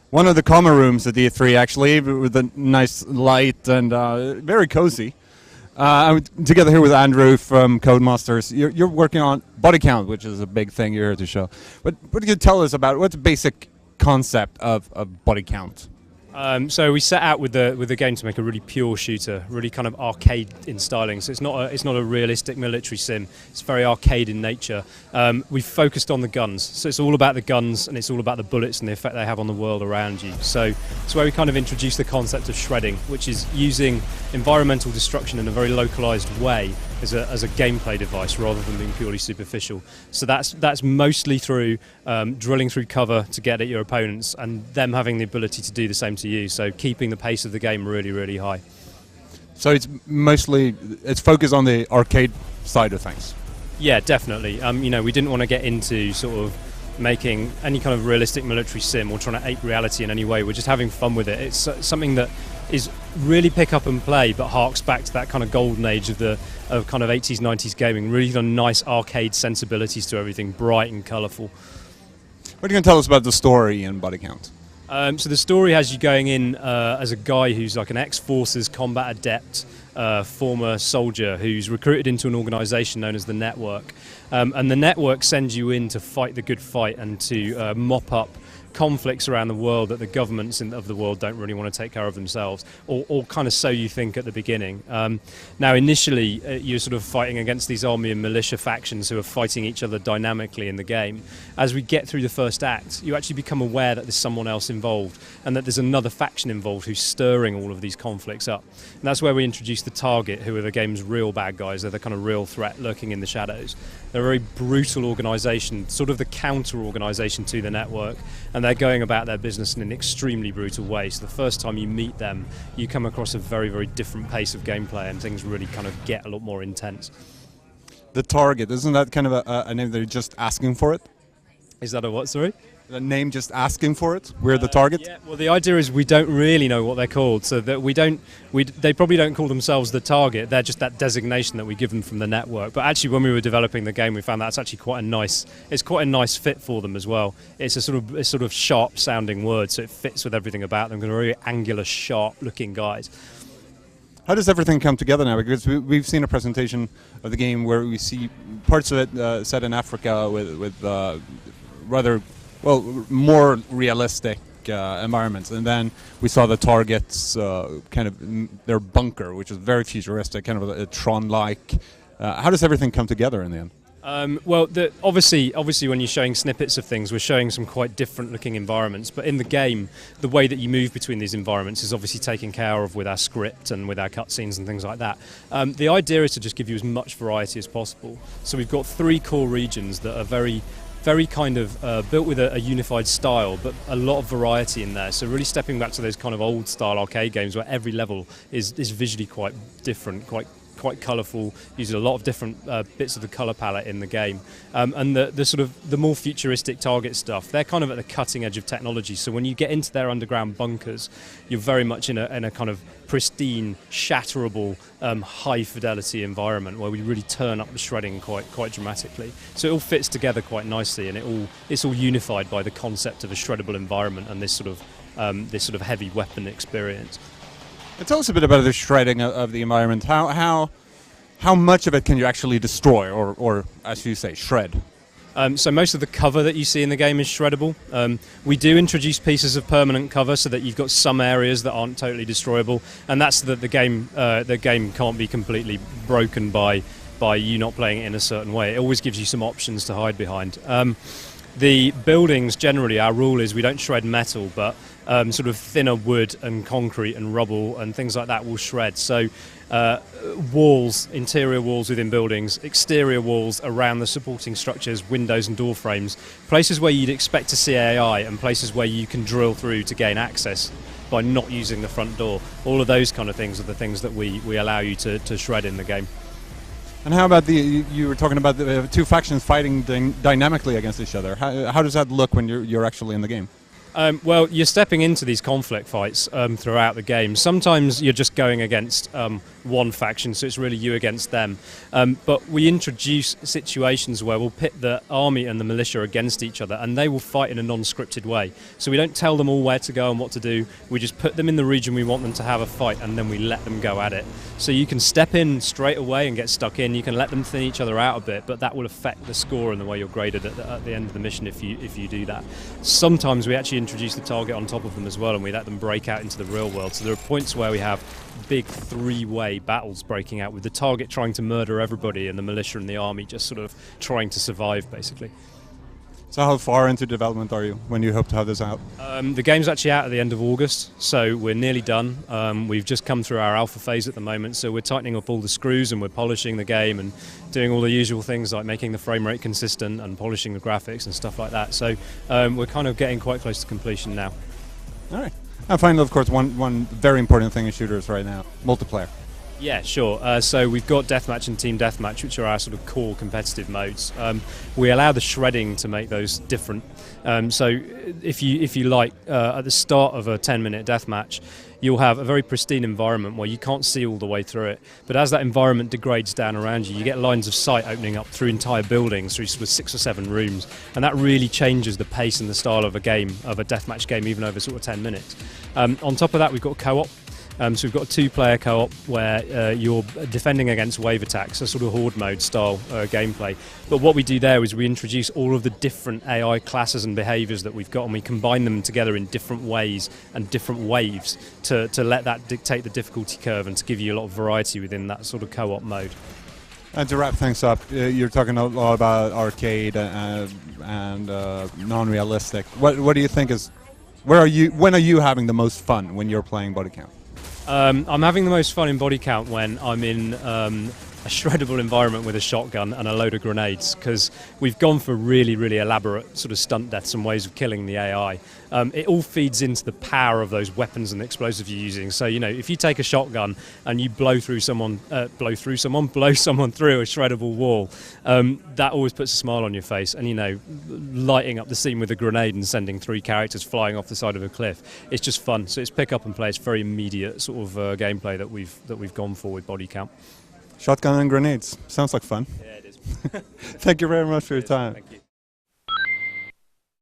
One of the common rooms at the E3, actually, with a nice light and very cozy. I'm together here with Andrew from Codemasters. You're working on Bodycount, which is a big thing you're here to show. But what can you tell us about what's the basic concept of Bodycount? So we set out with the game to make a really pure shooter, really kind of arcade in styling. So it's not a realistic military sim. It's very arcade in nature. We've focused on the guns, so it's all about the guns and it's all about the bullets and the effect they have on the world around you. So it's where we kind of introduce the concept of shredding, which is using environmental destruction in a very localized way as a gameplay device rather than being purely superficial. So that's mostly through drilling through cover to get at your opponents and them having the ability to do the same to you. So keeping the pace of the game really, really high. So it's focused on the arcade side of things. Yeah, definitely. We didn't want to get into sort of making any kind of realistic military sim or trying to ape reality in any way. We're just having fun with it. It's something that is really pick up and play, but harks back to that kind of golden age of kind of 80s, 90s gaming. Really kind of nice arcade sensibilities to everything, bright and colourful. What are you going to tell us about the story in Bodycount? So the story has you going in as a guy who's like an ex-forces combat adept, former soldier who's recruited into an organisation known as the Network. And the Network sends you in to fight the good fight and to mop up conflicts around the world that the governments of the world don't really want to take care of themselves, or kind of so you think at the beginning. Now initially you're sort of fighting against these army and militia factions who are fighting each other dynamically in the game. As we get through the first act, you actually become aware that there's someone else involved and that there's another faction involved who's stirring all of these conflicts up. And that's where we introduce the target, who are the game's real bad guys. They're the kind of real threat lurking in the shadows. They're a very brutal organisation, sort of the counter organisation to the Network, and they're going about their business in an extremely brutal way. So the first time you meet them, you come across a very, very different pace of gameplay and things really kind of get a lot more intense. The target, isn't that kind of a name that you're just asking for it? Is that a what, sorry? The name just asking for it? We're the target? Yeah, well the idea is we don't really know what they're called, so that they probably don't call themselves the target, they're just that designation that we give them from the Network. But actually when we were developing the game we found that's actually quite a nice fit for them as well. It's a sort of sharp sounding word, so it fits with everything about them. They're very angular, sharp looking guys. How does everything come together now? Because we've seen a presentation of the game where we see parts of it set in Africa with rather more realistic environments, and then we saw the targets kind of their bunker, which is very futuristic, kind of a Tron-like. How does everything come together in the end? Obviously when you're showing snippets of things, we're showing some quite different looking environments, but in the game, the way that you move between these environments is obviously taken care of with our script and with our cutscenes and things like that. The idea is to just give you as much variety as possible. So we've got 3 core regions that are very kind of built with a unified style, but a lot of variety in there. So really stepping back to those kind of old style arcade games where every level is visually quite different, quite colourful, using a lot of different bits of the colour palette in the game. And the sort of the more futuristic target stuff, they're kind of at the cutting edge of technology. So when you get into their underground bunkers, you're very much in a kind of pristine, shatterable, high fidelity environment where we really turn up the shredding quite dramatically. So it all fits together quite nicely, and it's all unified by the concept of a shreddable environment and this sort of heavy weapon experience. Tell us a bit about the shredding of the environment. How much of it can you actually destroy, or as you say, shred? So most of the cover that you see in the game is shreddable. We do introduce pieces of permanent cover so that you've got some areas that aren't totally destroyable, and that's that the game can't be completely broken by you not playing it in a certain way. It always gives you some options to hide behind. The buildings, generally, our rule is we don't shred metal, but sort of thinner wood and concrete and rubble and things like that will shred. So walls, interior walls within buildings, exterior walls around the supporting structures, windows and door frames, places where you'd expect to see AI and places where you can drill through to gain access by not using the front door. All of those kind of things are the things that we allow you to shred in the game. And how about you were talking about the 2 factions fighting dynamically against each other. How does that look when you're actually in the game? Well, you're stepping into these conflict fights throughout the game. Sometimes you're just going against one faction, so it's really you against them. But we introduce situations where we'll pit the army and the militia against each other, and they will fight in a non-scripted way. So we don't tell them all where to go and what to do. We just put them in the region we want them to have a fight, and then we let them go at it. So you can step in straight away and get stuck in. You can let them thin each other out a bit, but that will affect the score and the way you're graded at the end of the mission if you do that. Sometimes we actually introduce the target on top of them as well, and we let them break out into the real world. So there are points where we have big three-way battles breaking out with the target trying to murder everybody and the militia and the army just sort of trying to survive, basically. So how far into development are you when you hope to have this out? The game's actually out at the end of August, so we're nearly done. We've just come through our alpha phase at the moment, so we're tightening up all the screws and we're polishing the game and doing all the usual things like making the frame rate consistent and polishing the graphics and stuff like that. So we're kind of getting quite close to completion now. All right. And finally, of course, one very important thing in shooters right now, multiplayer. Yeah, sure. So we've got Deathmatch and Team Deathmatch, which are our sort of core competitive modes. We allow the shredding to make those different. So if you like, at the start of a 10-minute deathmatch, you'll have a very pristine environment where you can't see all the way through it. But as that environment degrades down around you, you get lines of sight opening up through entire buildings, through sort of 6 or 7 rooms, and that really changes the pace and the style of a game, of a deathmatch game, even over sort of 10 minutes. On top of that, we've got co-op. So we've got a 2-player co-op where you're defending against wave attacks, a sort of horde mode style gameplay. But what we do there is we introduce all of the different AI classes and behaviours that we've got, and we combine them together in different ways and different waves to let that dictate the difficulty curve and to give you a lot of variety within that sort of co-op mode. And to wrap things up, you're talking a lot about arcade and non-realistic. What do you think is? When are you having the most fun when you're playing Bodycount? I'm having the most fun in Bodycount when I'm in a shreddable environment with a shotgun and a load of grenades, because we've gone for really, really elaborate sort of stunt deaths and ways of killing the AI. It all feeds into the power of those weapons and explosives you're using. So, you know, if you take a shotgun and you blow someone through a shreddable wall, that always puts a smile on your face. And, you know, lighting up the scene with a grenade and sending 3 characters flying off the side of a cliff, it's just fun. So it's pick up and play. It's very immediate sort of gameplay that we've gone for with Bodycount. Shotgun and grenades. Sounds like fun. Yeah, it is. Thank you very much for your time. Thank you.